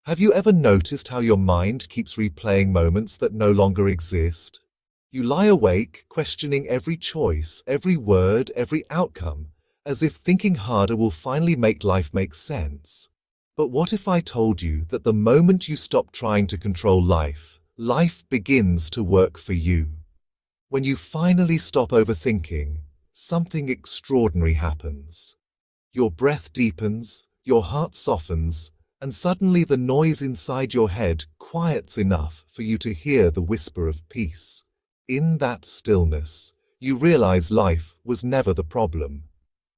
Have you ever noticed how your mind keeps replaying moments that no longer exist? You lie awake, questioning every choice, every word, every outcome, as if thinking harder will finally make life make sense. But what if I told you that the moment you stop trying to control life, life begins to work for you? When you finally stop overthinking, something extraordinary happens. Your breath deepens, your heart softens, and suddenly the noise inside your head quiets enough for you to hear the whisper of peace. In that stillness, you realize life was never the problem.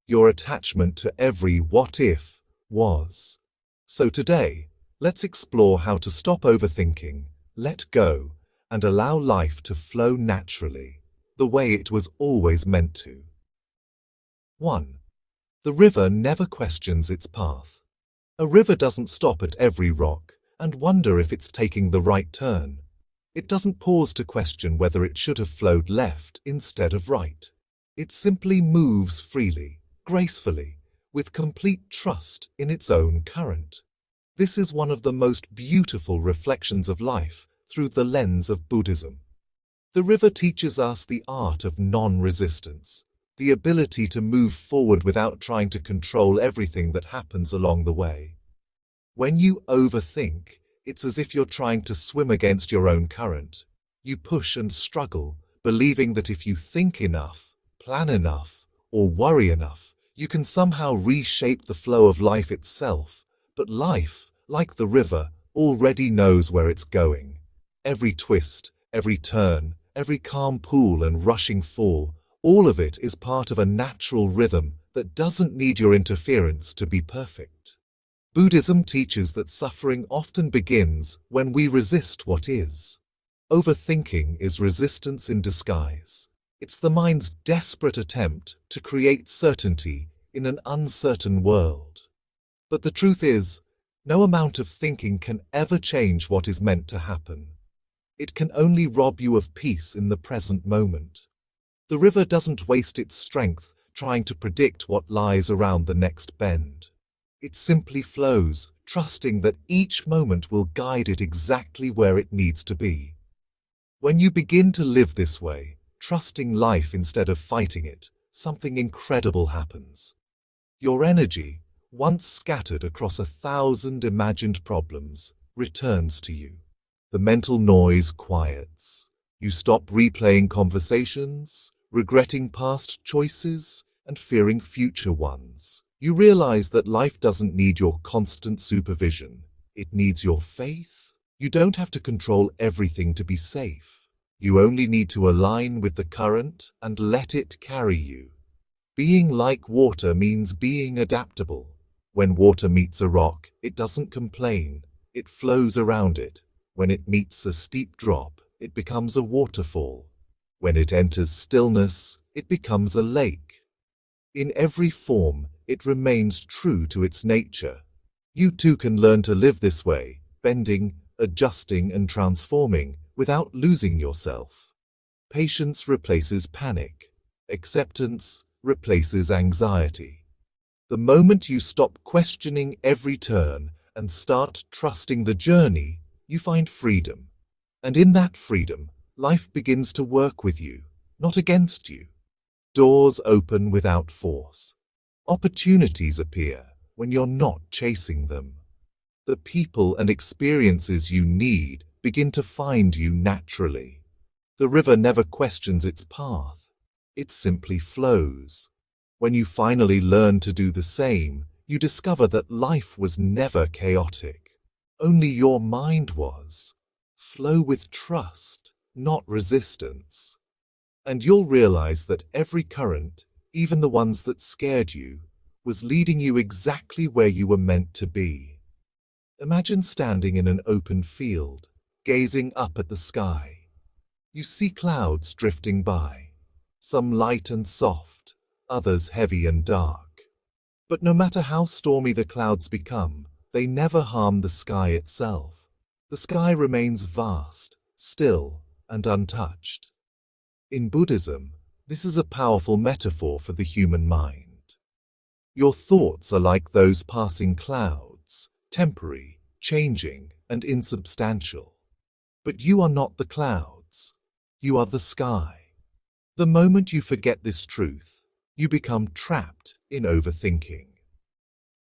Your attachment to every what if was. So today, let's explore how to stop overthinking, let go, and allow life to flow naturally, the way it was always meant to. 1. The river never questions its path. A river doesn't stop at every rock and wonder if it's taking the right turn. It doesn't pause to question whether it should have flowed left instead of right. It simply moves freely, gracefully, with complete trust in its own current. This is one of the most beautiful reflections of life through the lens of Buddhism. The river teaches us the art of non-resistance, the ability to move forward without trying to control everything that happens along the way. When you overthink, it's as if you're trying to swim against your own current. You push and struggle, believing that if you think enough, plan enough, or worry enough, you can somehow reshape the flow of life itself. But life, like the river, already knows where it's going. Every twist, every turn, every calm pool and rushing fall, all of it is part of a natural rhythm that doesn't need your interference to be perfect. Buddhism teaches that suffering often begins when we resist what is. Overthinking is resistance in disguise. It's the mind's desperate attempt to create certainty in an uncertain world. But the truth is, no amount of thinking can ever change what is meant to happen. It can only rob you of peace in the present moment. The river doesn't waste its strength trying to predict what lies around the next bend. It simply flows, trusting that each moment will guide it exactly where it needs to be. When you begin to live this way, trusting life instead of fighting it, something incredible happens. Your energy, once scattered across 1,000 imagined problems, returns to you. The mental noise quiets. You stop replaying conversations, regretting past choices, and fearing future ones. You realize that life doesn't need your constant supervision. It needs your faith. You don't have to control everything to be safe. You only need to align with the current and let it carry you. Being like water means being adaptable. When water meets a rock, it doesn't complain. It flows around it. When it meets a steep drop, it becomes a waterfall. When it enters stillness, it becomes a lake. In every form, it remains true to its nature. You too can learn to live this way, bending, adjusting, and transforming without losing yourself. Patience replaces panic. Acceptance replaces anxiety. The moment you stop questioning every turn and start trusting the journey, you find freedom. And in that freedom, life begins to work with you, not against you. Doors open without force. Opportunities appear when you're not chasing them. The people and experiences you need begin to find you naturally. The river never questions its path. It simply flows. When you finally learn to do the same, you discover that life was never chaotic. Only your mind was. Flow with trust, not resistance. And you'll realize that every current, even the ones that scared you, was leading you exactly where you were meant to be. Imagine standing in an open field, gazing up at the sky. You see clouds drifting by, some light and soft, others heavy and dark. But no matter how stormy the clouds become, they never harm the sky itself. The sky remains vast, still, and untouched. In Buddhism, this is a powerful metaphor for the human mind. Your thoughts are like those passing clouds, temporary, changing, and insubstantial. But you are not the clouds. You are the sky. The moment you forget this truth, you become trapped in overthinking.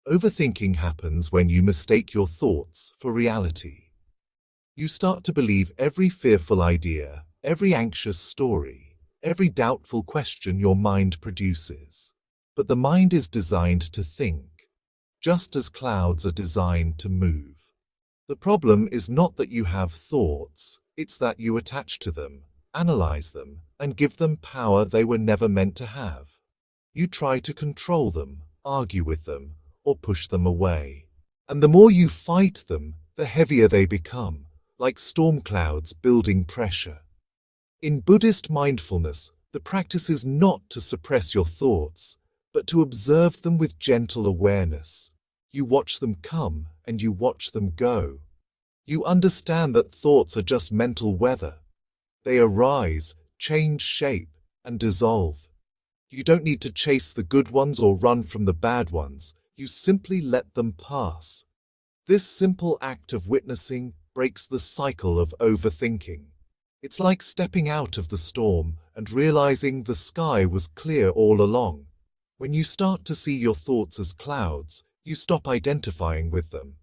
Overthinking happens when you mistake your thoughts for reality. You start to believe every fearful idea, every anxious story, every doubtful question your mind produces. But the mind is designed to think, just as clouds are designed to move. The problem is not that you have thoughts, it's that you attach to them, analyze them, and give them power they were never meant to have. You try to control them, argue with them, or push them away. And the more you fight them, the heavier they become, like storm clouds building pressure. In Buddhist mindfulness, the practice is not to suppress your thoughts, but to observe them with gentle awareness. You watch them come and you watch them go. You understand that thoughts are just mental weather. They arise, change shape, and dissolve. You don't need to chase the good ones or run from the bad ones. You simply let them pass. This simple act of witnessing breaks the cycle of overthinking. It's like stepping out of the storm and realizing the sky was clear all along. When you start to see your thoughts as clouds, you stop identifying with them.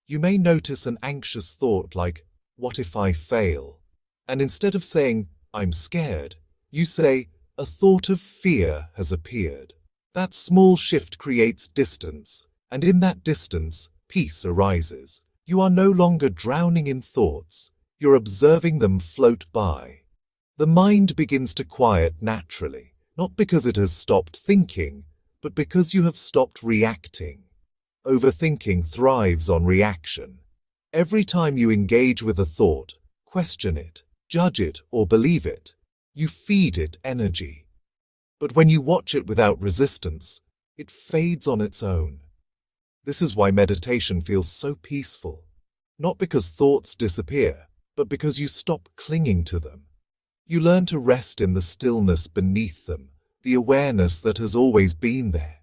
You may notice an anxious thought like, "What if I fail?" And instead of saying, "I'm scared," you say, "A thought of fear has appeared." That small shift creates distance, and in that distance, peace arises. You are no longer drowning in thoughts, you're observing them float by. The mind begins to quiet naturally, not because it has stopped thinking, but because you have stopped reacting. Overthinking thrives on reaction. Every time you engage with a thought, question it, judge it, or believe it, you feed it energy. But when you watch it without resistance, it fades on its own. This is why meditation feels so peaceful. Not because thoughts disappear, but because you stop clinging to them. You learn to rest in the stillness beneath them, the awareness that has always been there.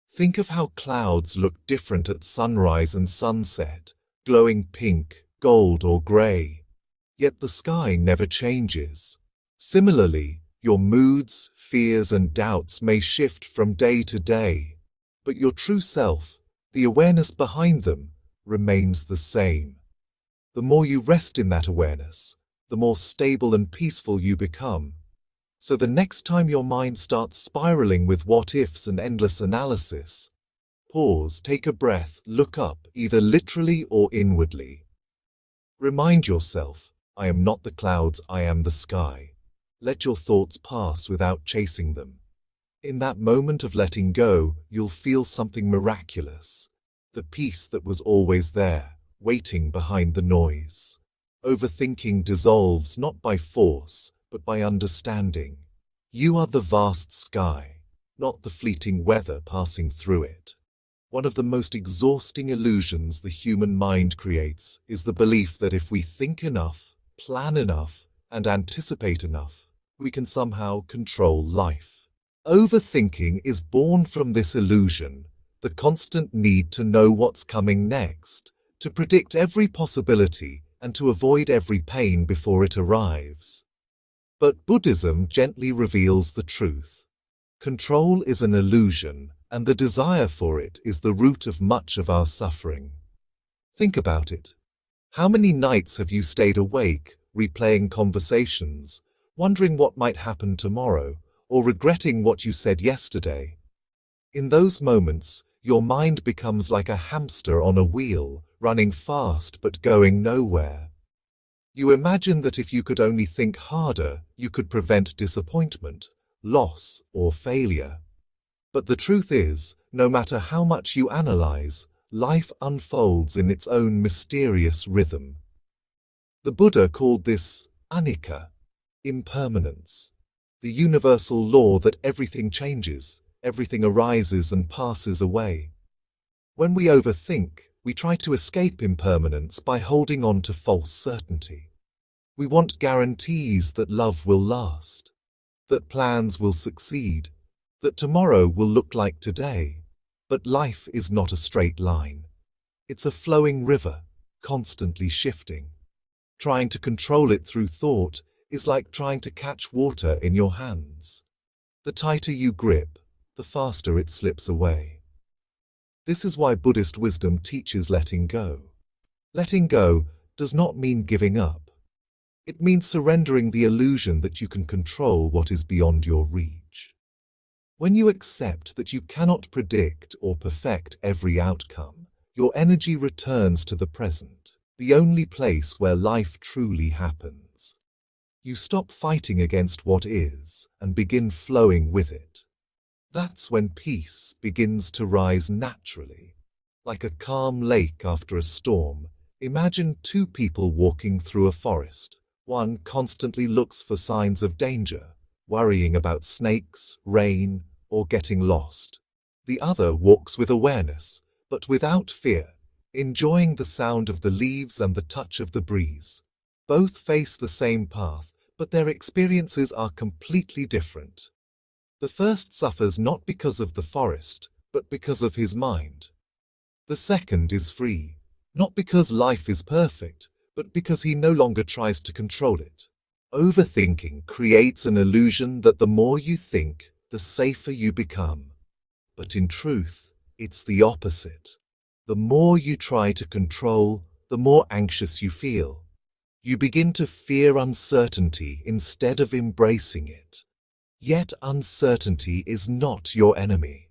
Think of how clouds look different at sunrise and sunset, glowing pink, gold, or grey. Yet the sky never changes. Similarly, your moods, fears, and doubts may shift from day to day, but your true self, the awareness behind them, remains the same. The more you rest in that awareness, the more stable and peaceful you become. So the next time your mind starts spiraling with what-ifs and endless analysis, pause, take a breath, look up, either literally or inwardly. Remind yourself, I am not the clouds, I am the sky. Let your thoughts pass without chasing them. In that moment of letting go, you'll feel something miraculous. The peace that was always there, waiting behind the noise. Overthinking dissolves not by force, but by understanding. You are the vast sky, not the fleeting weather passing through it. One of the most exhausting illusions the human mind creates is the belief that if we think enough, plan enough, and anticipate enough, we can somehow control life. Overthinking is born from this illusion, the constant need to know what's coming next, to predict every possibility, and to avoid every pain before it arrives. But Buddhism gently reveals the truth. Control is an illusion, and the desire for it is the root of much of our suffering. Think about it. How many nights have you stayed awake, replaying conversations, wondering what might happen tomorrow, or regretting what you said yesterday? In those moments, your mind becomes like a hamster on a wheel, running fast but going nowhere. You imagine that if you could only think harder, you could prevent disappointment, loss, or failure. But the truth is, no matter how much you analyze, life unfolds in its own mysterious rhythm. The Buddha called this anicca, impermanence, the universal law that everything changes, everything arises and passes away. When we overthink, we try to escape impermanence by holding on to false certainty. We want guarantees that love will last, that plans will succeed, that tomorrow will look like today. But life is not a straight line. It's a flowing river. constantly shifting. Trying to control it through thought is like trying to catch water in your hands. The tighter you grip, the faster it slips away. This is why Buddhist wisdom teaches letting go. Letting go does not mean giving up. It means surrendering the illusion that you can control what is beyond your reach. When you accept that you cannot predict or perfect every outcome, your energy returns to the present, the only place where life truly happens. You stop fighting against what is and begin flowing with it. That's when peace begins to rise naturally. Like a calm lake after a storm, imagine two people walking through a forest. One constantly looks for signs of danger, worrying about snakes, rain, or getting lost. The other walks with awareness, but without fear, enjoying the sound of the leaves and the touch of the breeze. Both face the same path, but their experiences are completely different. The first suffers not because of the forest, but because of his mind. The second is free, not because life is perfect, but because he no longer tries to control it. Overthinking creates an illusion that the more you think, the safer you become. But in truth, it's the opposite. The more you try to control, the more anxious you feel. You begin to fear uncertainty instead of embracing it. Yet uncertainty is not your enemy.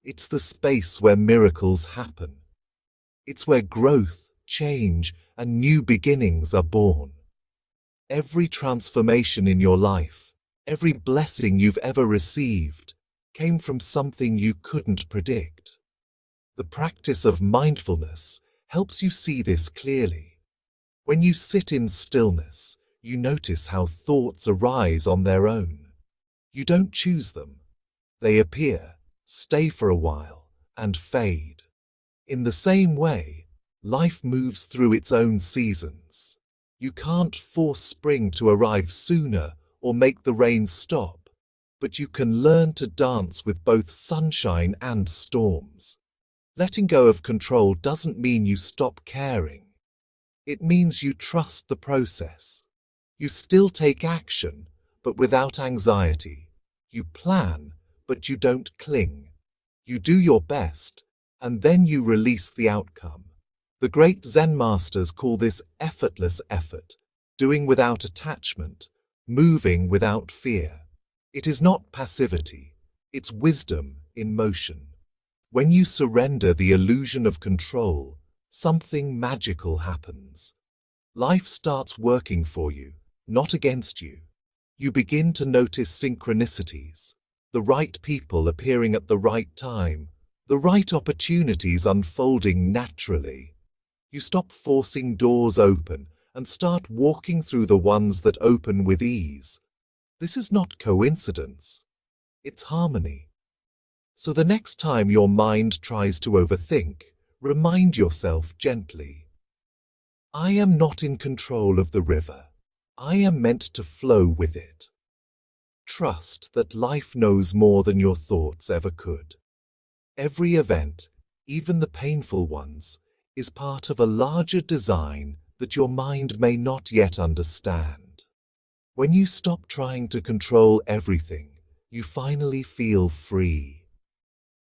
It's the space where miracles happen. It's where growth, change, and new beginnings are born. Every transformation in your life, every blessing you've ever received, came from something you couldn't predict. The practice of mindfulness helps you see this clearly. When you sit in stillness, you notice how thoughts arise on their own. You don't choose them. They appear, stay for a while, and fade. In the same way, life moves through its own seasons. You can't force spring to arrive sooner or make the rain stop, but you can learn to dance with both sunshine and storms. Letting go of control doesn't mean you stop caring. It means you trust the process. You still take action, but without anxiety. You plan, but you don't cling. You do your best, and then you release the outcome. The great Zen masters call this effortless effort, doing without attachment, moving without fear. It is not passivity, it's wisdom in motion. When you surrender the illusion of control, something magical happens. Life starts working for you, not against you. You begin to notice synchronicities, the right people appearing at the right time, the right opportunities unfolding naturally. You stop forcing doors open and start walking through the ones that open with ease. This is not coincidence. It's harmony. So the next time your mind tries to overthink, remind yourself gently, I am not in control of the river. I am meant to flow with it. Trust that life knows more than your thoughts ever could. Every event, even the painful ones, is part of a larger design that your mind may not yet understand. When you stop trying to control everything, you finally feel free.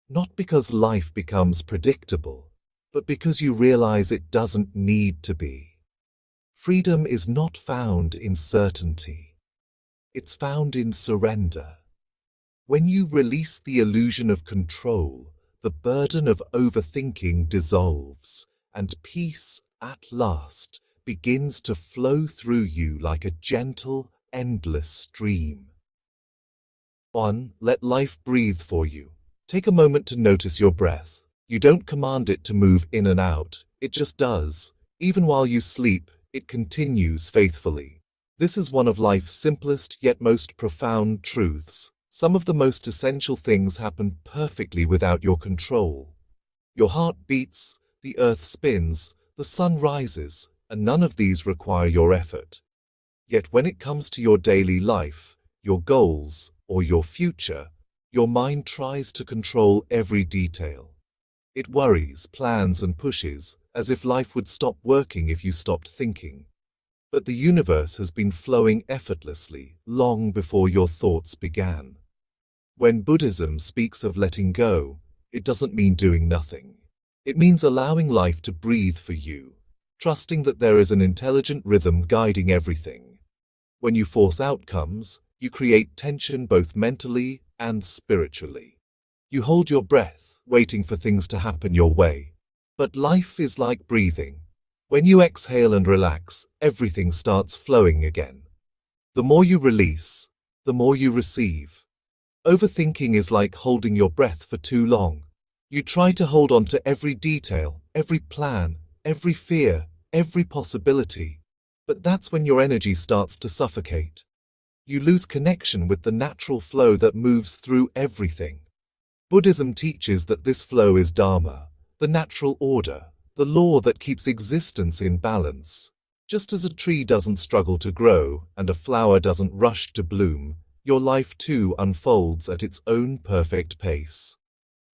Not because life becomes predictable, but because you realize it doesn't need to be. Freedom is not found in certainty. It's found in surrender. When you release the illusion of control, the burden of overthinking dissolves, and peace, at last, begins to flow through you like a gentle, endless stream. 1. Let life breathe for you. Take a moment to notice your breath. You don't command it to move in and out, it just does. Even while you sleep, it continues faithfully. This is one of life's simplest yet most profound truths. Some of the most essential things happen perfectly without your control. Your heart beats, the earth spins, the sun rises, and none of these require your effort. Yet when it comes to your daily life, your goals, or your future, your mind tries to control every detail. It worries, plans, and pushes, as if life would stop working if you stopped thinking. But the universe has been flowing effortlessly long before your thoughts began. When Buddhism speaks of letting go, it doesn't mean doing nothing. It means allowing life to breathe for you, trusting that there is an intelligent rhythm guiding everything. When you force outcomes, you create tension both mentally and spiritually. You hold your breath, waiting for things to happen your way. But life is like breathing. When you exhale and relax, everything starts flowing again. The more you release, the more you receive. Overthinking is like holding your breath for too long. You try to hold on to every detail, every plan, every fear, every possibility. But that's when your energy starts to suffocate. You lose connection with the natural flow that moves through everything. Buddhism teaches that this flow is Dharma, the natural order, the law that keeps existence in balance. Just as a tree doesn't struggle to grow and a flower doesn't rush to bloom, your life too unfolds at its own perfect pace.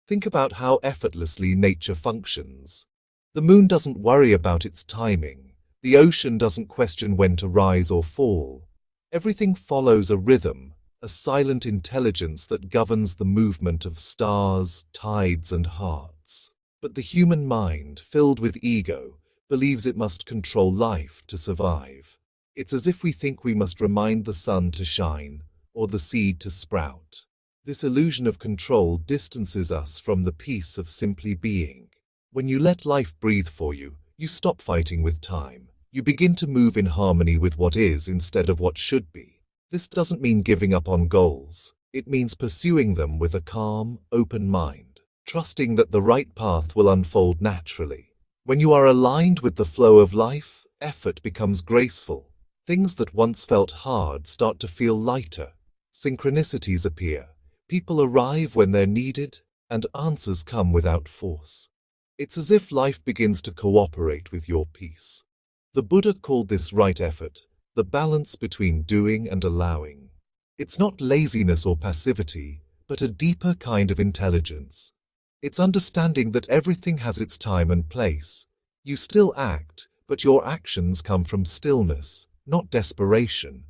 Think about how effortlessly nature functions. The moon doesn't worry about its timing. The ocean doesn't question when to rise or fall. Everything follows a rhythm, a silent intelligence that governs the movement of stars, tides, and hearts. But the human mind, filled with ego, believes it must control life to survive. It's as if we think we must remind the sun to shine, or the seed to sprout. This illusion of control distances us from the peace of simply being. When you let life breathe for you, you stop fighting with time. You begin to move in harmony with what is instead of what should be. This doesn't mean giving up on goals. It means pursuing them with a calm, open mind, trusting that the right path will unfold naturally. When you are aligned with the flow of life, effort becomes graceful. Things that once felt hard start to feel lighter. Synchronicities appear. People arrive when they're needed, and answers come without force. It's as if life begins to cooperate with your peace. The Buddha called this right effort, the balance between doing and allowing. It's not laziness or passivity, but a deeper kind of intelligence. It's understanding that everything has its time and place. You still act, but your actions come from stillness, not desperation.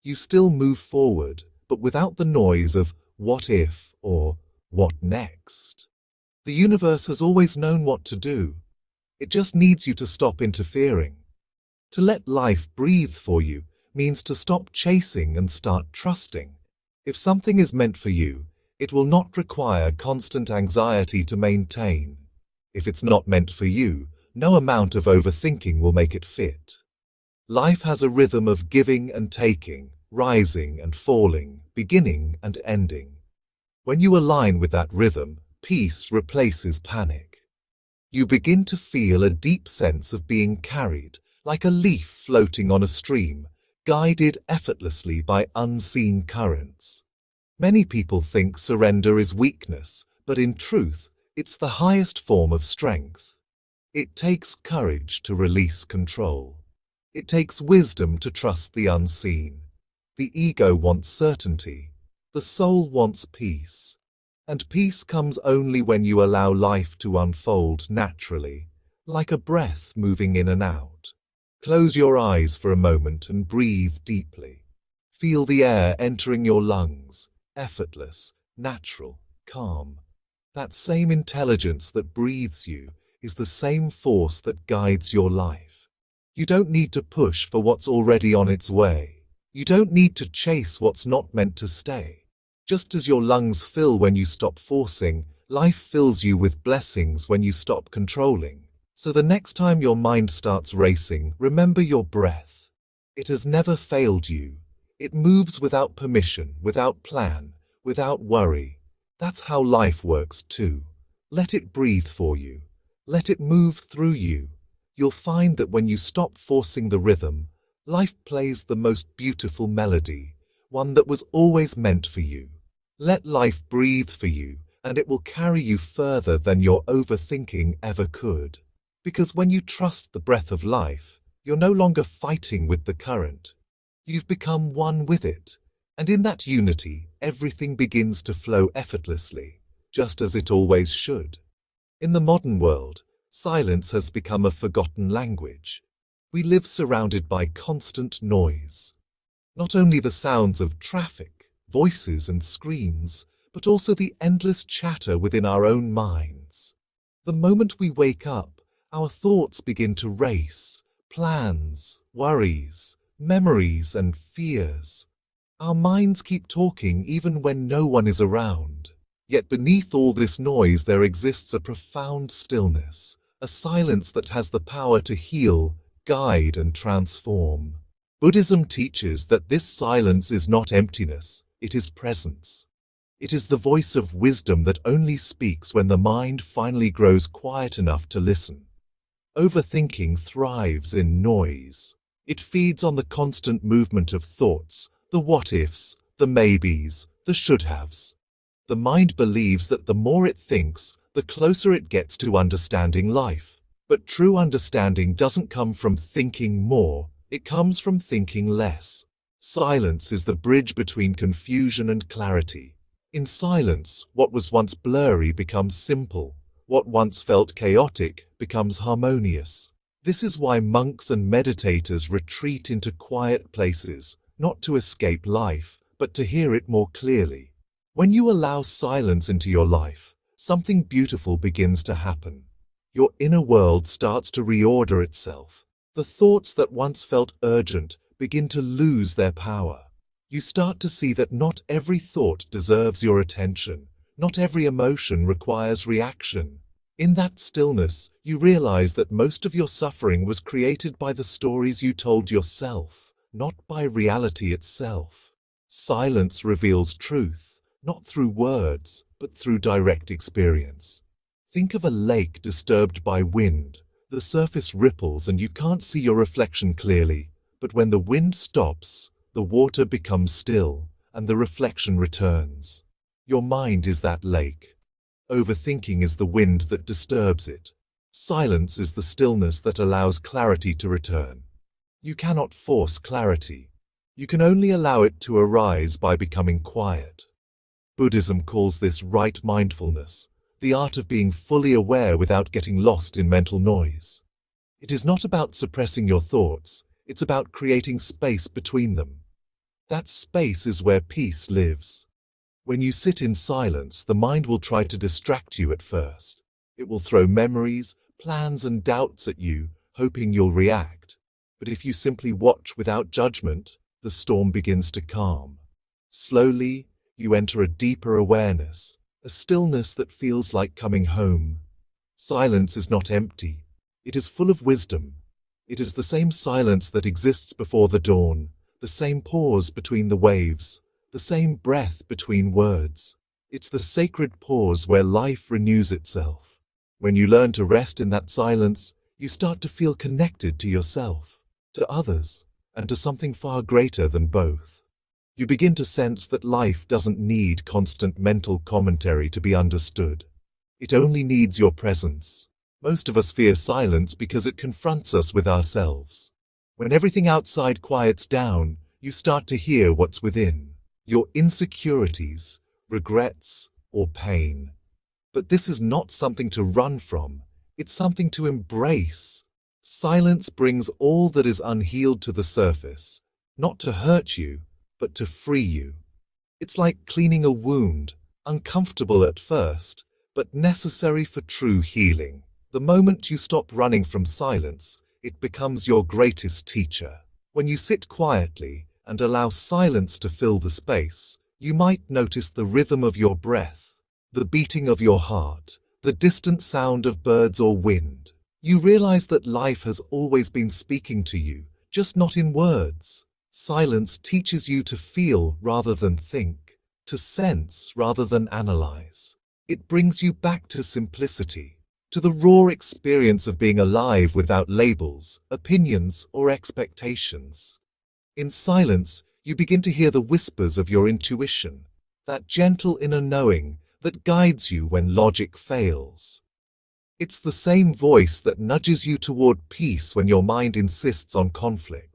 You still move forward, but without the noise of what if or what next. The universe has always known what to do. It just needs you to stop interfering. To let life breathe for you means to stop chasing and start trusting. If something is meant for you, it will not require constant anxiety to maintain. If it's not meant for you, no amount of overthinking will make it fit. Life has a rhythm of giving and taking, rising and falling, beginning and ending. When you align with that rhythm, peace replaces panic. You begin to feel a deep sense of being carried, like a leaf floating on a stream, guided effortlessly by unseen currents. Many people think surrender is weakness, but in truth, it's the highest form of strength. It takes courage to release control. It takes wisdom to trust the unseen. The ego wants certainty. The soul wants peace. And peace comes only when you allow life to unfold naturally, like a breath moving in and out. Close your eyes for a moment and breathe deeply. Feel the air entering your lungs, effortless, natural, calm. That same intelligence that breathes you is the same force that guides your life. You don't need to push for what's already on its way. You don't need to chase what's not meant to stay. Just as your lungs fill when you stop forcing, life fills you with blessings when you stop controlling. So the next time your mind starts racing, remember your breath. It has never failed you. It moves without permission, without plan, without worry. That's how life works too. Let it breathe for you. Let it move through you. You'll find that when you stop forcing the rhythm, life plays the most beautiful melody, one that was always meant for you. Let life breathe for you, and it will carry you further than your overthinking ever could. Because when you trust the breath of life, you're no longer fighting with the current. You've become one with it, and in that unity, everything begins to flow effortlessly, just as it always should. In the modern world, silence has become a forgotten language. We live surrounded by constant noise. Not only the sounds of traffic, voices and screens, but also the endless chatter within our own minds. The moment we wake up, our thoughts begin to race, plans, worries, memories and fears. Our minds keep talking even when no one is around. Yet beneath all this noise there exists a profound stillness, a silence that has the power to heal, guide and transform. Buddhism teaches that this silence is not emptiness, it is presence. It is the voice of wisdom that only speaks when the mind finally grows quiet enough to listen. Overthinking thrives in noise. It feeds on the constant movement of thoughts, the what-ifs, the maybes, the should-haves. The mind believes that the more it thinks, the closer it gets to understanding life. But true understanding doesn't come from thinking more, it comes from thinking less. Silence is the bridge between confusion and clarity. In silence, what was once blurry becomes simple. What once felt chaotic becomes harmonious. This is why monks and meditators retreat into quiet places, not to escape life, but to hear it more clearly. When you allow silence into your life, something beautiful begins to happen. Your inner world starts to reorder itself. The thoughts that once felt urgent begin to lose their power. You start to see that not every thought deserves your attention. Not every emotion requires reaction. In that stillness, you realize that most of your suffering was created by the stories you told yourself, not by reality itself. Silence reveals truth, not through words, but through direct experience. Think of a lake disturbed by wind. The surface ripples and you can't see your reflection clearly, but when the wind stops, the water becomes still, and the reflection returns. Your mind is that lake. Overthinking is the wind that disturbs it. Silence is the stillness that allows clarity to return. You cannot force clarity. You can only allow it to arise by becoming quiet. Buddhism calls this right mindfulness, the art of being fully aware without getting lost in mental noise. It is not about suppressing your thoughts, it's about creating space between them. That space is where peace lives. When you sit in silence, the mind will try to distract you at first. It will throw memories, plans and doubts at you, hoping you'll react. But if you simply watch without judgment, the storm begins to calm. Slowly, you enter a deeper awareness, a stillness that feels like coming home. Silence is not empty. It is full of wisdom. It is the same silence that exists before the dawn, the same pause between the waves, the same breath between words. It's the sacred pause where life renews itself. When you learn to rest in that silence, you start to feel connected to yourself, to others, and to something far greater than both. You begin to sense that life doesn't need constant mental commentary to be understood. It only needs your presence. Most of us fear silence because it confronts us with ourselves. When everything outside quiets down, you start to hear what's within, your insecurities, regrets, or pain. But this is not something to run from, it's something to embrace. Silence brings all that is unhealed to the surface, not to hurt you, but to free you. It's like cleaning a wound, uncomfortable at first, but necessary for true healing. The moment you stop running from silence, it becomes your greatest teacher. When you sit quietly and allow silence to fill the space, you might notice the rhythm of your breath, the beating of your heart, the distant sound of birds or wind. You realize that life has always been speaking to you, just not in words. Silence teaches you to feel rather than think, to sense rather than analyze. It brings you back to simplicity, to the raw experience of being alive without labels, opinions, or expectations. In silence, you begin to hear the whispers of your intuition, that gentle inner knowing that guides you when logic fails. It's the same voice that nudges you toward peace when your mind insists on conflict.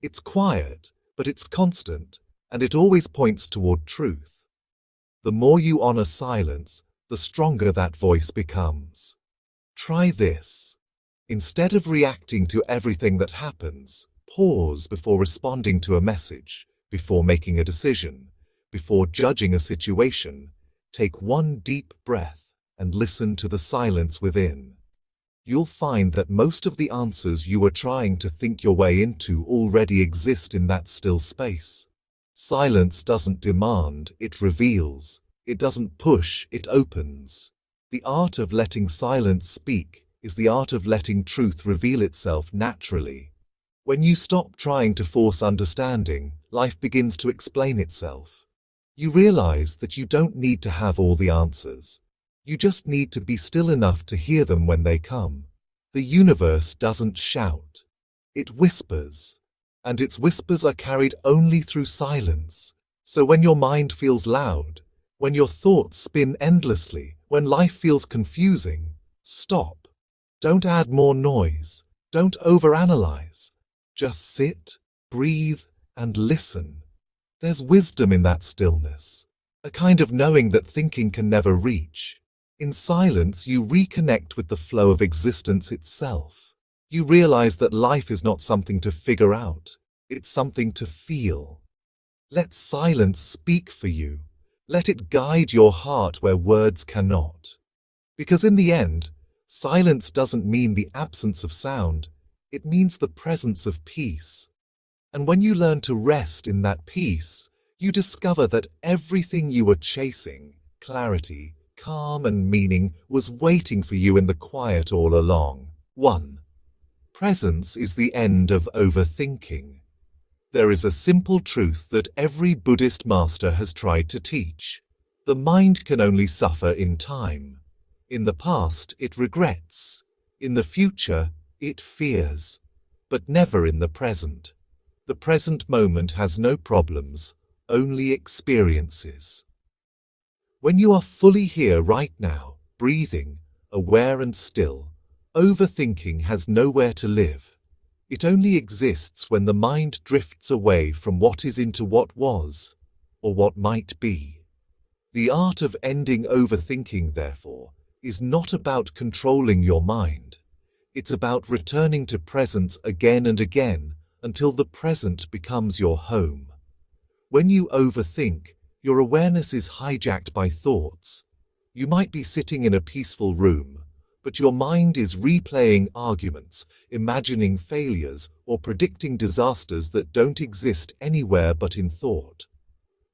It's quiet, but it's constant, and it always points toward truth. The more you honor silence, the stronger that voice becomes. Try this. Instead of reacting to everything that happens, pause before responding to a message, before making a decision, before judging a situation. Take one deep breath and listen to the silence within. You'll find that most of the answers you are trying to think your way into already exist in that still space. Silence doesn't demand, it reveals. It doesn't push, it opens. The art of letting silence speak is the art of letting truth reveal itself naturally. When you stop trying to force understanding, life begins to explain itself. You realize that you don't need to have all the answers. You just need to be still enough to hear them when they come. The universe doesn't shout. It whispers. And its whispers are carried only through silence. So when your mind feels loud, when your thoughts spin endlessly, when life feels confusing, stop. Don't add more noise. Don't overanalyze. Just sit, breathe, and listen. There's wisdom in that stillness, a kind of knowing that thinking can never reach. In silence, you reconnect with the flow of existence itself. You realize that life is not something to figure out. It's something to feel. Let silence speak for you. Let it guide your heart where words cannot. Because in the end, silence doesn't mean the absence of sound. It means the presence of peace. And when you learn to rest in that peace, you discover that everything you were chasing, clarity, calm and meaning, was waiting for you in the quiet all along. 1. Presence is the end of overthinking. There is a simple truth that every Buddhist master has tried to teach. The mind can only suffer in time. In the past, it regrets. In the future, it fears. But never in the present. The present moment has no problems, only experiences. When you are fully here right now, breathing, aware and still, overthinking has nowhere to live. It only exists when the mind drifts away from what is into what was, or what might be. The art of ending overthinking, therefore, is not about controlling your mind. It's about returning to presence again and again until the present becomes your home. When you overthink, your awareness is hijacked by thoughts. You might be sitting in a peaceful room, but your mind is replaying arguments, imagining failures, or predicting disasters that don't exist anywhere but in thought.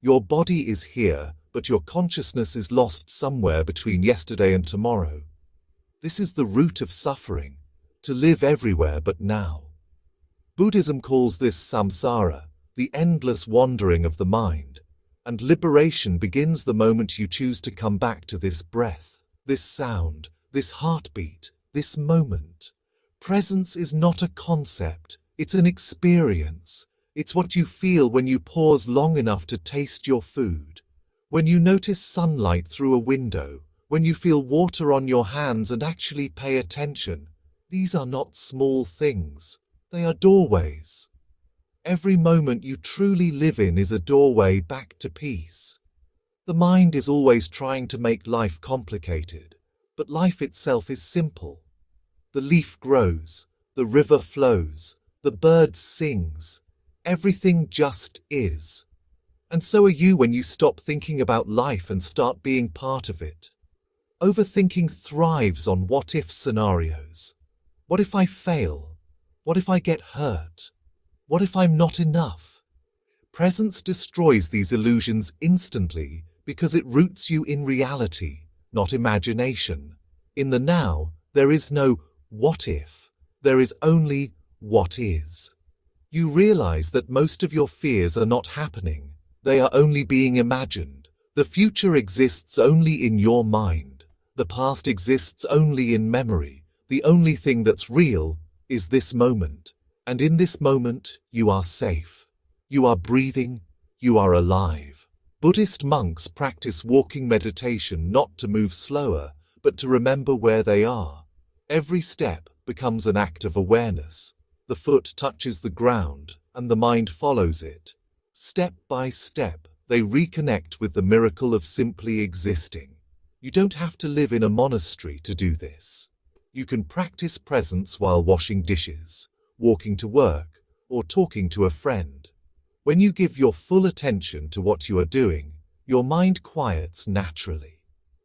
Your body is here, but your consciousness is lost somewhere between yesterday and tomorrow. This is the root of suffering, to live everywhere but now. Buddhism calls this samsara, the endless wandering of the mind. And liberation begins the moment you choose to come back to this breath, this sound, this heartbeat, this moment. Presence is not a concept, it's an experience. It's what you feel when you pause long enough to taste your food, when you notice sunlight through a window, when you feel water on your hands and actually pay attention. These are not small things, they are doorways. Every moment you truly live in is a doorway back to peace. The mind is always trying to make life complicated, but life itself is simple. The leaf grows, the river flows, the bird sings. Everything just is. And so are you when you stop thinking about life and start being part of it. Overthinking thrives on what-if scenarios. What if I fail? What if I get hurt? What if I'm not enough? Presence destroys these illusions instantly because it roots you in reality, not imagination. In the now, there is no what if. There is only what is. You realize that most of your fears are not happening. They are only being imagined. The future exists only in your mind. The past exists only in memory. The only thing that's real is this moment. And in this moment, you are safe. You are breathing. You are alive. Buddhist monks practice walking meditation not to move slower, but to remember where they are. Every step becomes an act of awareness. The foot touches the ground, and the mind follows it. Step by step, they reconnect with the miracle of simply existing. You don't have to live in a monastery to do this. You can practice presence while washing dishes, walking to work, or talking to a friend. When you give your full attention to what you are doing, your mind quiets naturally.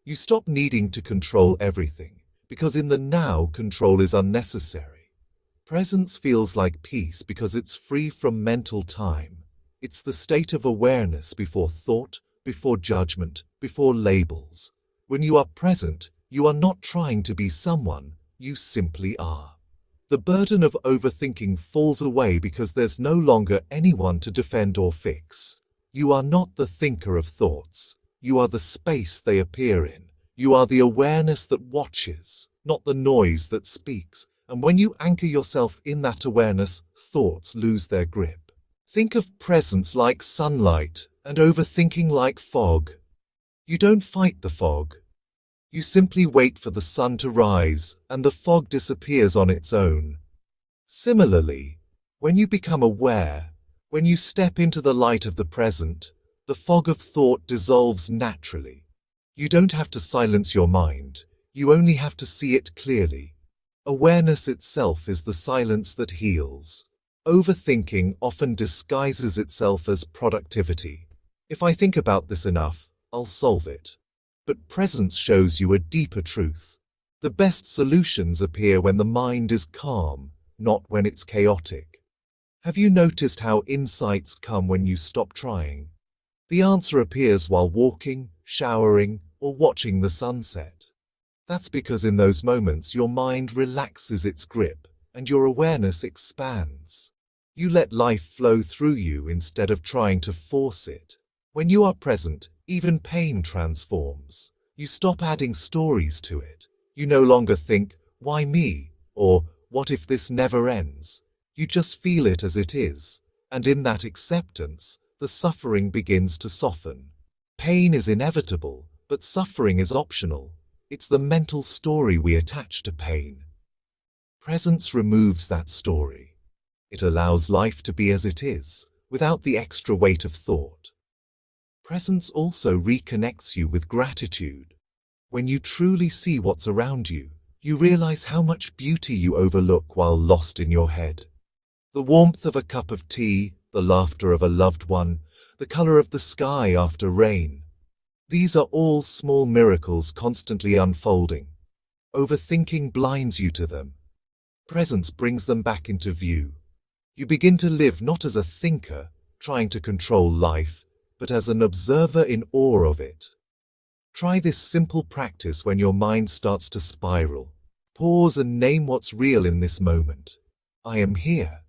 You stop needing to control everything, because in the now, control is unnecessary. Presence feels like peace because it's free from mental time. It's the state of awareness before thought, before judgment, before labels. When you are present, you are not trying to be someone, you simply are. The burden of overthinking falls away because there's no longer anyone to defend or fix. You are not the thinker of thoughts. You are the space they appear in. You are the awareness that watches, not the noise that speaks. And when you anchor yourself in that awareness, thoughts lose their grip. Think of presence like sunlight and overthinking like fog. You don't fight the fog. You simply wait for the sun to rise, and the fog disappears on its own. Similarly, when you become aware, when you step into the light of the present, the fog of thought dissolves naturally. You don't have to silence your mind, you only have to see it clearly. Awareness itself is the silence that heals. Overthinking often disguises itself as productivity. If I think about this enough, I'll solve it. But presence shows you a deeper truth. The best solutions appear when the mind is calm, not when it's chaotic. Have you noticed how insights come when you stop trying? The answer appears while walking, showering, or watching the sunset. That's because in those moments your mind relaxes its grip and your awareness expands. You let life flow through you instead of trying to force it. When you are present, even pain transforms. You stop adding stories to it. You no longer think, "Why me?" or "What if this never ends?" You just feel it as it is. And in that acceptance, the suffering begins to soften. Pain is inevitable, but suffering is optional. It's the mental story we attach to pain. Presence removes that story. It allows life to be as it is, without the extra weight of thought. Presence also reconnects you with gratitude. When you truly see what's around you, you realize how much beauty you overlook while lost in your head. The warmth of a cup of tea, the laughter of a loved one, the color of the sky after rain. These are all small miracles constantly unfolding. Overthinking blinds you to them. Presence brings them back into view. You begin to live not as a thinker, trying to control life, but as an observer in awe of it. Try this simple practice when your mind starts to spiral. Pause and name what's real in this moment. I am here.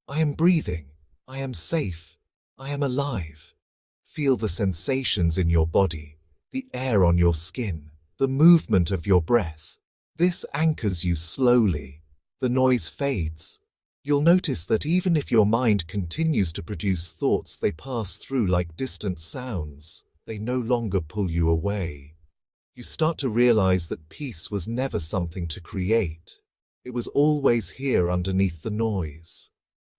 I am breathing. I am safe. I am alive. Feel the sensations in your body, the air on your skin, the movement of your breath. This anchors you slowly. The noise fades. You'll notice that even if your mind continues to produce thoughts, they pass through like distant sounds. They no longer pull you away. You start to realize that peace was never something to create. It was always here underneath the noise.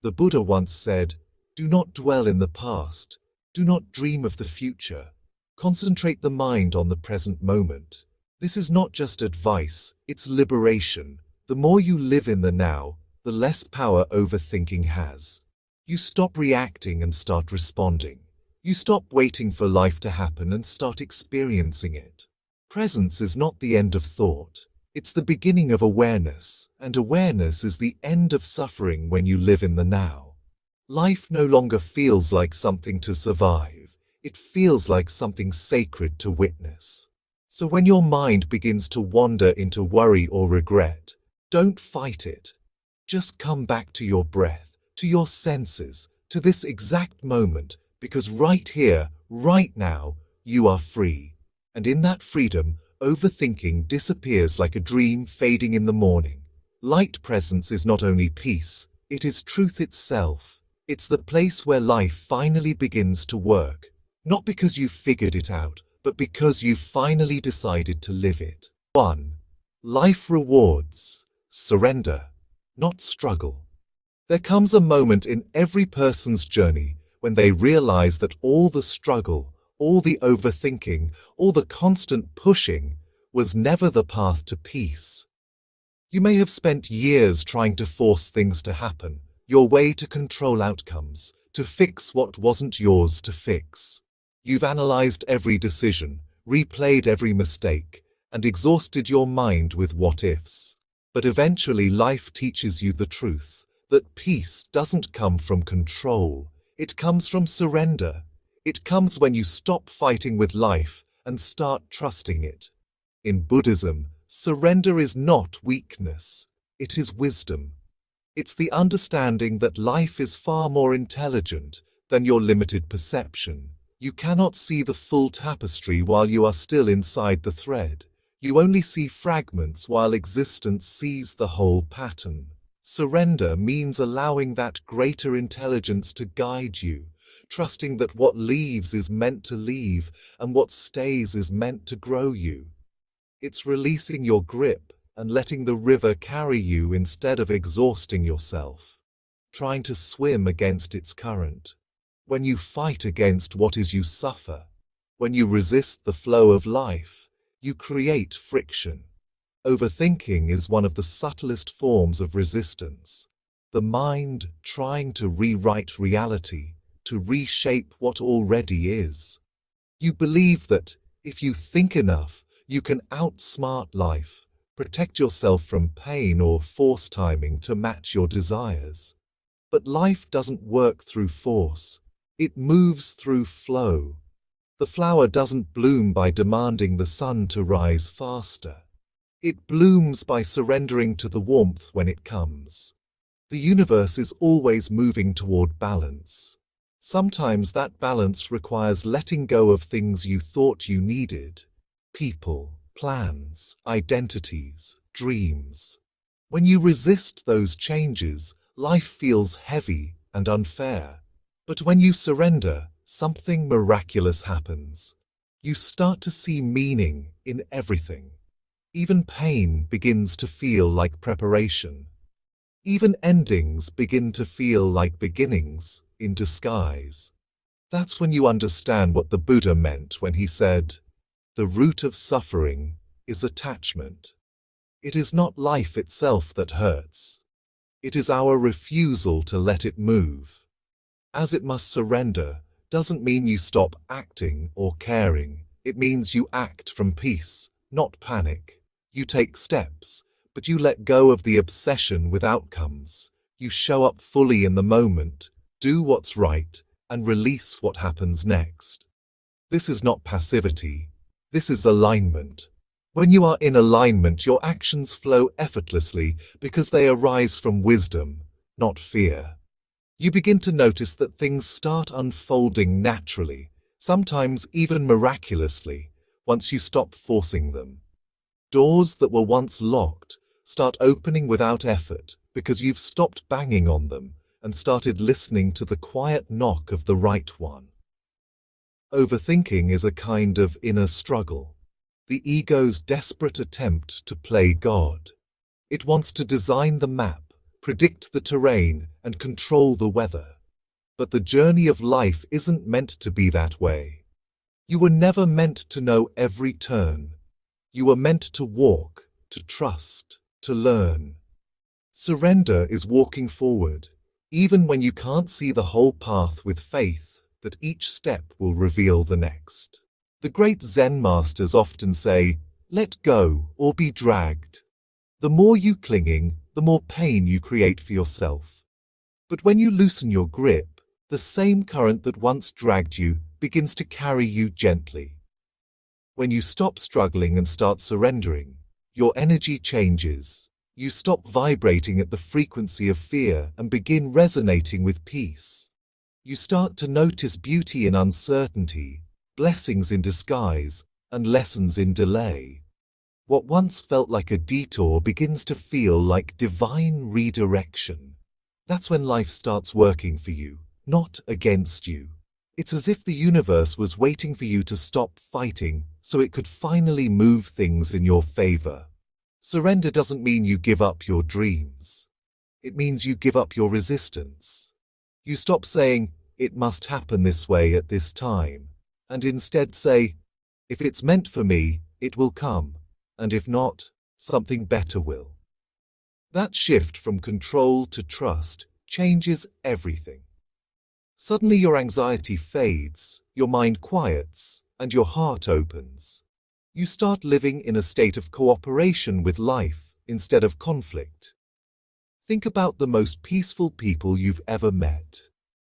The Buddha once said, "Do not dwell in the past. Do not dream of the future. Concentrate the mind on the present moment." This is not just advice, it's liberation. The more you live in the now, the less power overthinking has. You stop reacting and start responding. You stop waiting for life to happen and start experiencing it. Presence is not the end of thought. It's the beginning of awareness, and awareness is the end of suffering when you live in the now. Life no longer feels like something to survive. It feels like something sacred to witness. So when your mind begins to wander into worry or regret, don't fight it. Just come back to your breath, to your senses, to this exact moment, because right here, right now, you are free. And in that freedom, overthinking disappears like a dream fading in the morning. Light presence is not only peace, it is truth itself. It's the place where life finally begins to work, not because you figured it out, but because you finally decided to live it. 1. Life rewards. Surrender, not struggle. There comes a moment in every person's journey when they realize that all the struggle, All the overthinking, all the constant pushing, was never the path to peace. You may have spent years trying to force things to happen, your way to control outcomes, to fix what wasn't yours to fix. You've analyzed every decision, replayed every mistake, and exhausted your mind with what-ifs. But eventually life teaches you the truth, that peace doesn't come from control. It comes from surrender. It comes when you stop fighting with life and start trusting it. In Buddhism, surrender is not weakness, it is wisdom. It's the understanding that life is far more intelligent than your limited perception. You cannot see the full tapestry while you are still inside the thread. You only see fragments while existence sees the whole pattern. Surrender means allowing that greater intelligence to guide you, trusting that what leaves is meant to leave and what stays is meant to grow you. It's releasing your grip and letting the river carry you instead of exhausting yourself, trying to swim against its current. When you fight against what is, you suffer. When you resist the flow of life, you create friction. Overthinking is one of the subtlest forms of resistance. The mind trying to rewrite reality, to reshape what already is. You believe that if you think enough, you can outsmart life, protect yourself from pain or force timing to match your desires. But life doesn't work through force. It moves through flow. The flower doesn't bloom by demanding the sun to rise faster. It blooms by surrendering to the warmth when it comes. The universe is always moving toward balance. Sometimes that balance requires letting go of things you thought you needed. People, plans, identities, dreams. When you resist those changes, life feels heavy and unfair. But when you surrender, something miraculous happens. You start to see meaning in everything. Even pain begins to feel like preparation. Even endings begin to feel like beginnings in disguise. That's when you understand what the Buddha meant when he said, "The root of suffering is attachment." It is not life itself that hurts. It is our refusal to let it move. As it must surrender doesn't mean you stop acting or caring. It means you act from peace, not panic. You take steps, but you let go of the obsession with outcomes. You show up fully in the moment, do what's right, and release what happens next. This is not passivity. This is alignment. When you are in alignment, your actions flow effortlessly because they arise from wisdom, not fear. You begin to notice that things start unfolding naturally, sometimes even miraculously, once you stop forcing them. Doors that were once locked start opening without effort because you've stopped banging on them and started listening to the quiet knock of the right one. Overthinking is a kind of inner struggle, the ego's desperate attempt to play God. It wants to design the map, predict the terrain, and control the weather. But the journey of life isn't meant to be that way. You were never meant to know every turn. You were meant to walk, to trust, to learn. Surrender is walking forward, even when you can't see the whole path, with faith that each step will reveal the next. The great Zen masters often say, "Let go or be dragged." The more you clinging, the more pain you create for yourself. But when you loosen your grip, the same current that once dragged you begins to carry you gently. When you stop struggling and start surrendering, your energy changes. You stop vibrating at the frequency of fear and begin resonating with peace. You start to notice beauty in uncertainty, blessings in disguise, and lessons in delay. What once felt like a detour begins to feel like divine redirection. That's when life starts working for you, not against you. It's as if the universe was waiting for you to stop fighting so it could finally move things in your favor. Surrender doesn't mean you give up your dreams. It means you give up your resistance. You stop saying, "It must happen this way at this time," and instead say, if it's meant for me, it will come, and if not, something better will. That shift from control to trust changes everything. Suddenly your anxiety fades, your mind quiets, and your heart opens. You start living in a state of cooperation with life instead of conflict. Think about the most peaceful people you've ever met.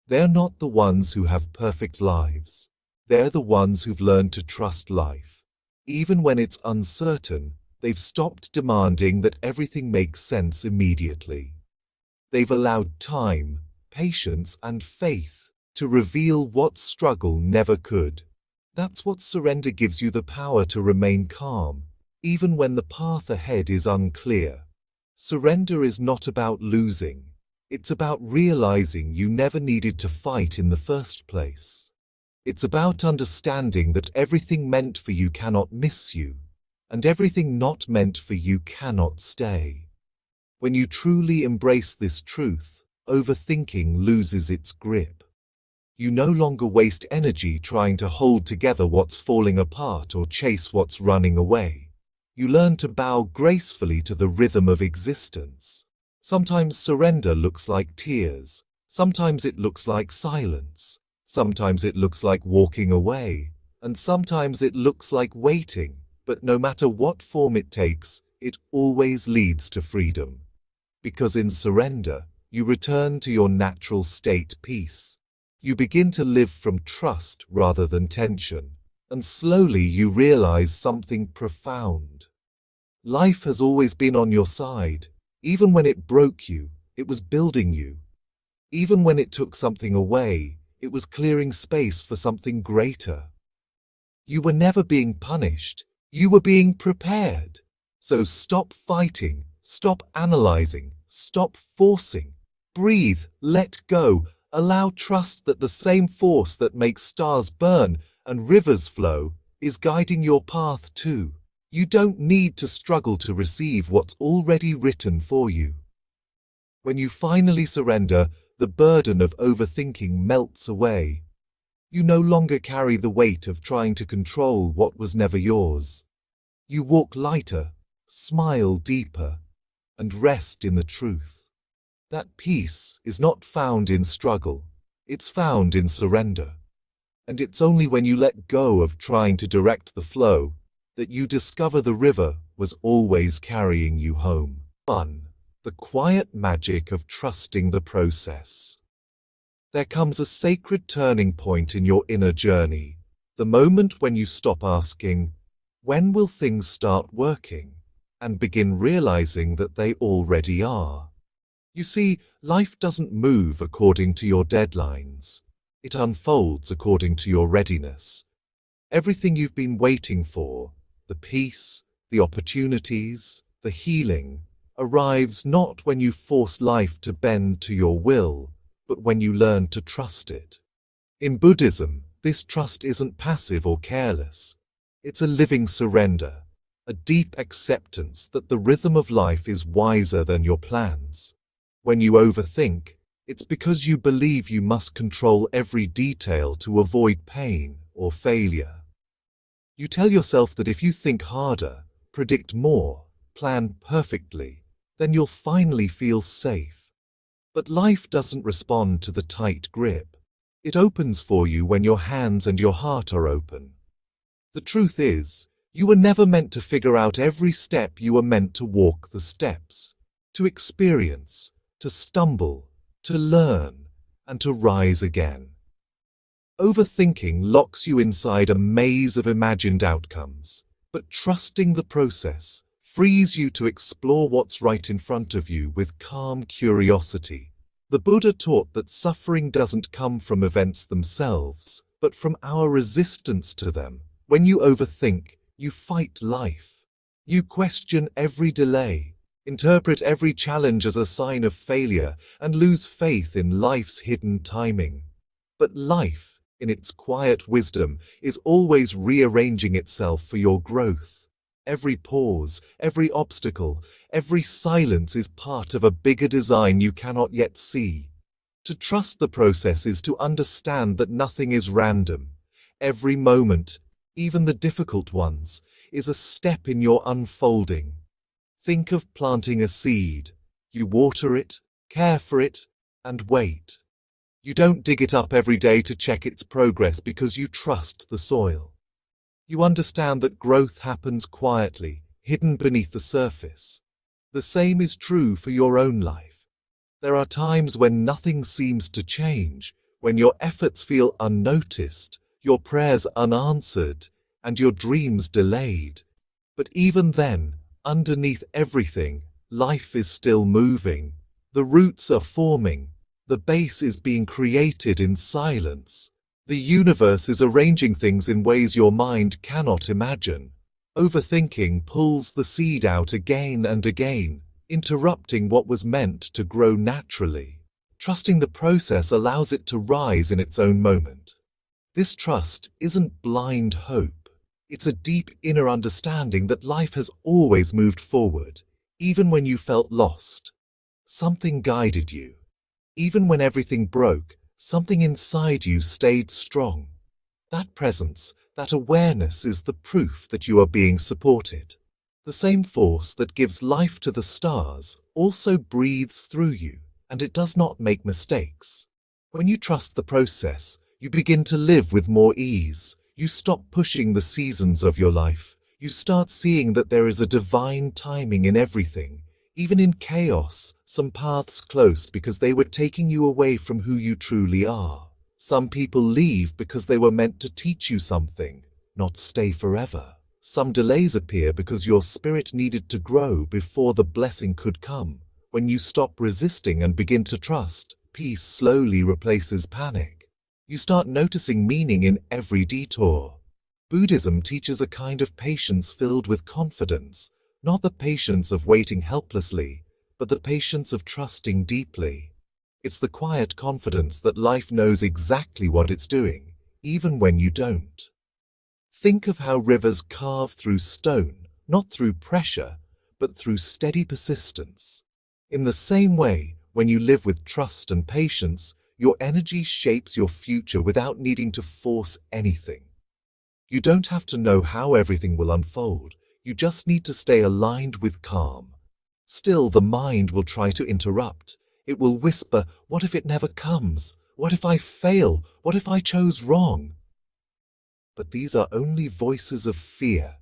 They're not the ones who have perfect lives. They're the ones who've learned to trust life. Even when it's uncertain, they've stopped demanding that everything makes sense immediately. They've allowed time, patience, and faith to reveal what struggle never could. That's what surrender gives you, the power to remain calm, even when the path ahead is unclear. Surrender is not about losing. It's about realizing you never needed to fight in the first place. It's about understanding that everything meant for you cannot miss you, and everything not meant for you cannot stay. When you truly embrace this truth, overthinking loses its grip. You no longer waste energy trying to hold together what's falling apart or chase what's running away. You learn to bow gracefully to the rhythm of existence. Sometimes surrender looks like tears. Sometimes it looks like silence. Sometimes it looks like walking away. And sometimes it looks like waiting. But no matter what form it takes, it always leads to freedom. Because in surrender, you return to your natural state, peace. You begin to live from trust rather than tension. And slowly you realize something profound. Life has always been on your side. Even when it broke you, it was building you. Even when it took something away, it was clearing space for something greater. You were never being punished. You were being prepared. So stop fighting, stop analyzing, stop forcing. Breathe, let go, allow trust that the same force that makes stars burn and rivers flow is guiding your path too. You don't need to struggle to receive what's already written for you. When you finally surrender, the burden of overthinking melts away. You no longer carry the weight of trying to control what was never yours. You walk lighter, smile deeper, and rest in the truth. That peace is not found in struggle, it's found in surrender. And it's only when you let go of trying to direct the flow that you discover the river was always carrying you home. 1. The quiet magic of trusting the process. There comes a sacred turning point in your inner journey, the moment when you stop asking, when will things start working, and begin realizing that they already are. You see, life doesn't move according to your deadlines. It unfolds according to your readiness. Everything you've been waiting for, the peace, the opportunities, the healing, arrives not when you force life to bend to your will, but when you learn to trust it. In Buddhism, this trust isn't passive or careless. It's a living surrender, a deep acceptance that the rhythm of life is wiser than your plans. When you overthink, it's because you believe you must control every detail to avoid pain or failure. You tell yourself that if you think harder, predict more, plan perfectly, then you'll finally feel safe. But life doesn't respond to the tight grip. It opens for you when your hands and your heart are open. The truth is, you were never meant to figure out every step. You were meant to walk the steps, to experience, to stumble, to learn, and to rise again. Overthinking locks you inside a maze of imagined outcomes, but trusting the process frees you to explore what's right in front of you with calm curiosity. The Buddha taught that suffering doesn't come from events themselves, but from our resistance to them. When you overthink, you fight life. You question every delay, interpret every challenge as a sign of failure, and lose faith in life's hidden timing. But life, in its quiet wisdom, is always rearranging itself for your growth. Every pause, every obstacle, every silence is part of a bigger design you cannot yet see. To trust the process is to understand that nothing is random. Every moment, even the difficult ones, is a step in your unfolding. Think of planting a seed. You water it, care for it, and wait. You don't dig it up every day to check its progress because you trust the soil. You understand that growth happens quietly, hidden beneath the surface. The same is true for your own life. There are times when nothing seems to change, when your efforts feel unnoticed, your prayers unanswered, and your dreams delayed. But even then, underneath everything, life is still moving. The roots are forming. The base is being created in silence. The universe is arranging things in ways your mind cannot imagine. Overthinking pulls the seed out again and again, interrupting what was meant to grow naturally. Trusting the process allows it to rise in its own moment. This trust isn't blind hope. It's a deep inner understanding that life has always moved forward, even when you felt lost. Something guided you. Even when everything broke, something inside you stayed strong. That presence, that awareness is the proof that you are being supported. The same force that gives life to the stars also breathes through you, and it does not make mistakes. When you trust the process, you begin to live with more ease. You stop pushing the seasons of your life. You start seeing that there is a divine timing in everything. Even in chaos, some paths close because they were taking you away from who you truly are. Some people leave because they were meant to teach you something, not stay forever. Some delays appear because your spirit needed to grow before the blessing could come. When you stop resisting and begin to trust, peace slowly replaces panic. You start noticing meaning in every detour. Buddhism teaches a kind of patience filled with confidence, not the patience of waiting helplessly, but the patience of trusting deeply. It's the quiet confidence that life knows exactly what it's doing, even when you don't. Think of how rivers carve through stone, not through pressure, but through steady persistence. In the same way, when you live with trust and patience, your energy shapes your future without needing to force anything. You don't have to know how everything will unfold. You just need to stay aligned with calm. Still, the mind will try to interrupt. It will whisper, "What if it never comes? What if I fail? What if I chose wrong?" But these are only voices of fear,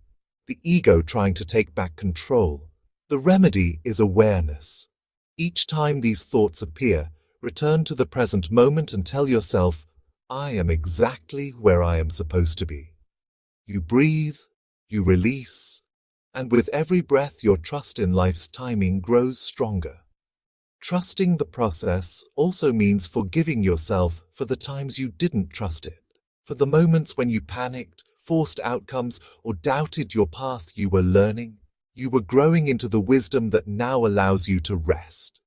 the ego trying to take back control. The remedy is awareness. Each time these thoughts appear, return to the present moment and tell yourself, "I am exactly where I am supposed to be." You breathe, you release, and with every breath your trust in life's timing grows stronger. Trusting the process also means forgiving yourself for the times you didn't trust it, for the moments when you panicked, forced outcomes, or doubted your path you were learning. You were growing into the wisdom that now allows you to rest.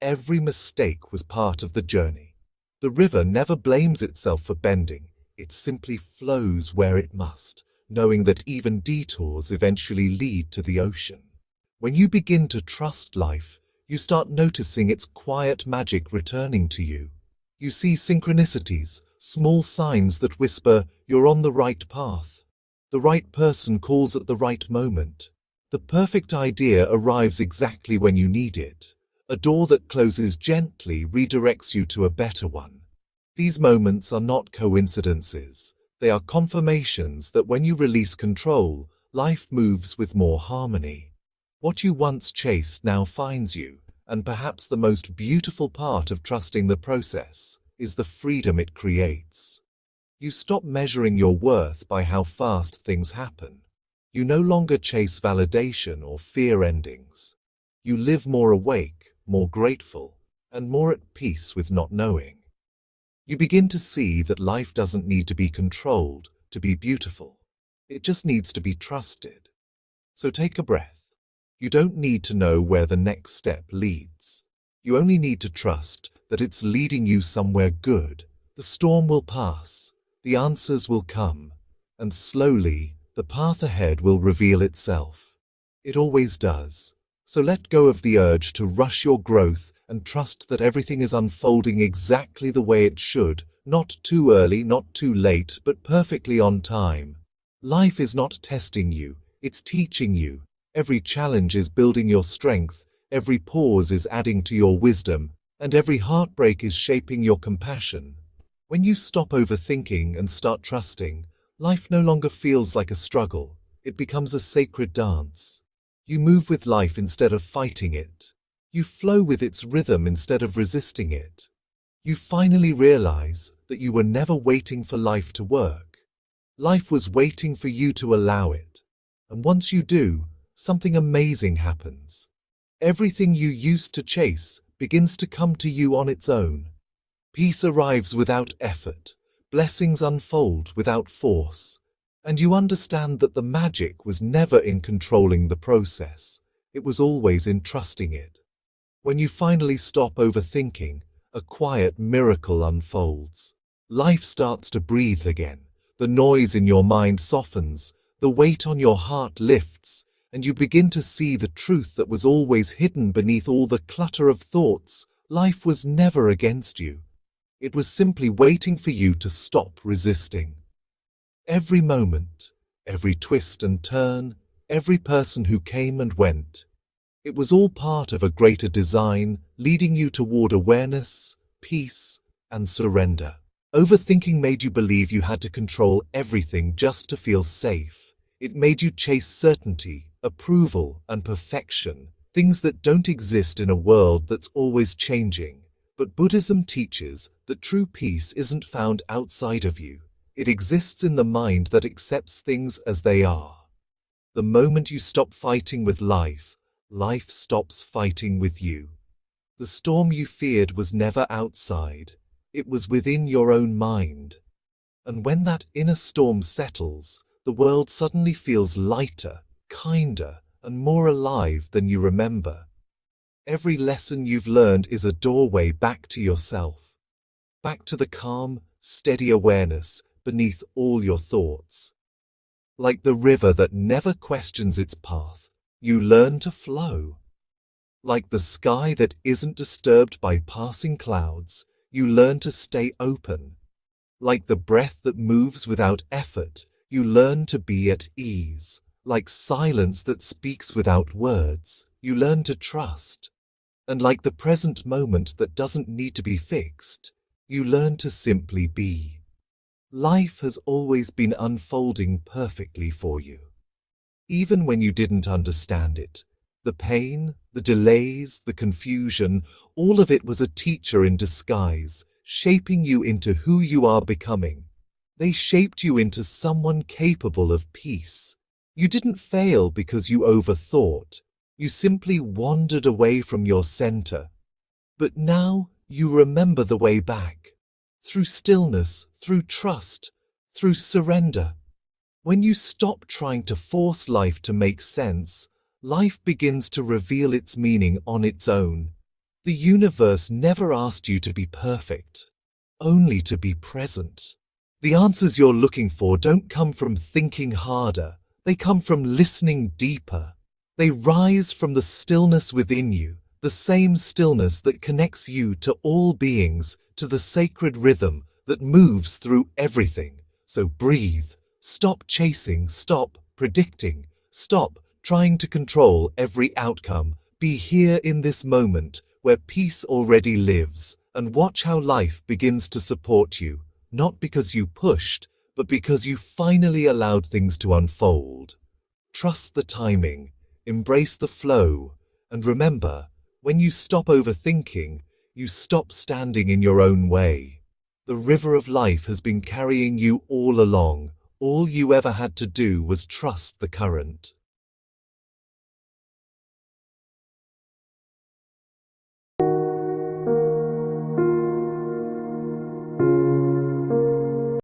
Every mistake was part of the journey. The river never blames itself for bending, it simply flows where it must, knowing that even detours eventually lead to the ocean. When you begin to trust life, you start noticing its quiet magic returning to you. You see synchronicities, small signs that whisper, "You're on the right path." The right person calls at the right moment. The perfect idea arrives exactly when you need it. A door that closes gently redirects you to a better one. These moments are not coincidences. They are confirmations that when you release control, life moves with more harmony. What you once chased now finds you, and perhaps the most beautiful part of trusting the process is the freedom it creates. You stop measuring your worth by how fast things happen. You no longer chase validation or fear endings. You live more awake, more grateful, and more at peace with not knowing. You begin to see that life doesn't need to be controlled to be beautiful. It just needs to be trusted. So take a breath. You don't need to know where the next step leads. You only need to trust that it's leading you somewhere good. The storm will pass, the answers will come, and slowly the path ahead will reveal itself. It always does. So let go of the urge to rush your growth and trust that everything is unfolding exactly the way it should, Not too early, not too late, but perfectly on time. Life is not testing you, it's teaching you. Every challenge is building your strength, every pause is adding to your wisdom, and every heartbreak is shaping your compassion. When you stop overthinking and start trusting, life no longer feels like a struggle. It becomes a sacred dance. You move with life instead of fighting it. You flow with its rhythm instead of resisting it. You finally realize that you were never waiting for life to work. Life was waiting for you to allow it. And once you do, something amazing happens. Everything you used to chase begins to come to you on its own. Peace arrives without effort. Blessings unfold without force. And you understand that the magic was never in controlling the process. It was always in trusting it. When you finally stop overthinking, a quiet miracle unfolds. Life starts to breathe again. The noise in your mind softens, the weight on your heart lifts, and you begin to see the truth that was always hidden beneath all the clutter of thoughts. Life was never against you. It was simply waiting for you to stop resisting. Every moment, every twist and turn, every person who came and went, it was all part of a greater design, leading you toward awareness, peace, and surrender. Overthinking made you believe you had to control everything just to feel safe. It made you chase certainty, approval, and perfection, things that don't exist in a world that's always changing. But Buddhism teaches that true peace isn't found outside of you. It exists in the mind that accepts things as they are. The moment you stop fighting with life, life stops fighting with you. The storm you feared was never outside. It was within your own mind. And when that inner storm settles, the world suddenly feels lighter, kinder, and more alive than you remember. Every lesson you've learned is a doorway back to yourself. Back to the calm, steady awareness beneath all your thoughts. Like the river that never questions its path, you learn to flow. Like the sky that isn't disturbed by passing clouds, you learn to stay open. Like the breath that moves without effort, you learn to be at ease. Like silence that speaks without words, you learn to trust. And like the present moment that doesn't need to be fixed, you learn to simply be. Life has always been unfolding perfectly for you. Even when you didn't understand it, the pain, the delays, the confusion, all of it was a teacher in disguise, shaping you into who you are becoming. They shaped you into someone capable of peace. You didn't fail because you overthought. You simply wandered away from your center. But now you remember the way back. Through stillness, through trust, through surrender. When you stop trying to force life to make sense, life begins to reveal its meaning on its own. The universe never asked you to be perfect, only to be present. The answers you're looking for don't come from thinking harder, they come from listening deeper. They rise from the stillness within you, the same stillness that connects you to all beings, to the sacred rhythm that moves through everything. So breathe, stop chasing, stop predicting, stop trying to control every outcome. Be here in this moment where peace already lives, and watch how life begins to support you, not because you pushed, but because you finally allowed things to unfold. Trust the timing, embrace the flow, and remember, when you stop overthinking, you stop standing in your own way. The river of life has been carrying you all along. All you ever had to do was trust the current.